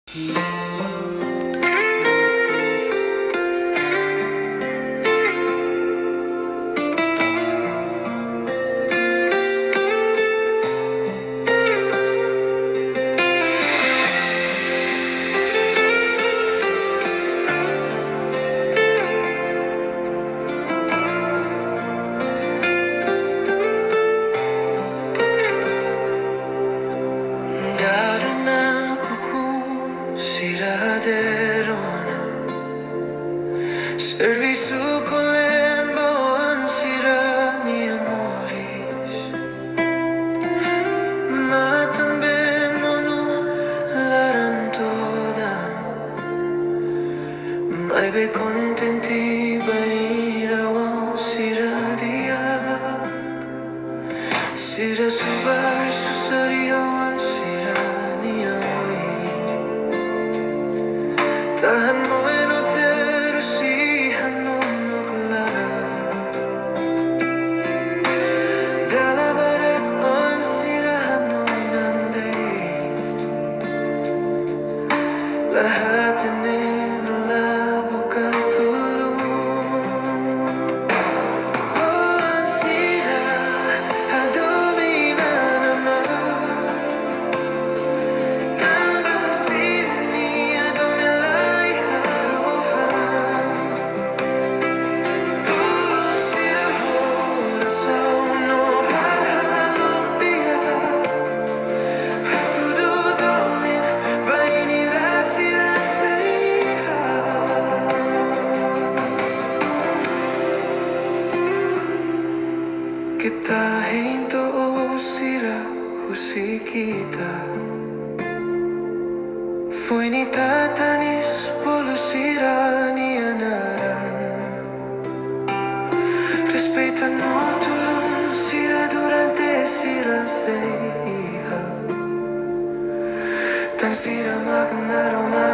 Sira Servisu kolen bawaan Sira moris Matan-ben monu laran todan Maibe kontenti bainhira Sira diak Sira subar susar Sira Tahan terus nonok laran Dala barak Sira hanoin deit hatene buka Tulun Sira Hadomi Inan-Aman Tanba orasaun hahalok Hatudu domin bainhira Sira kita hinto Sira husi kita Foi ni tatanis bolu Sira ni anaran Respeita no Tulun Sira durante Sira Tan Sira magnaron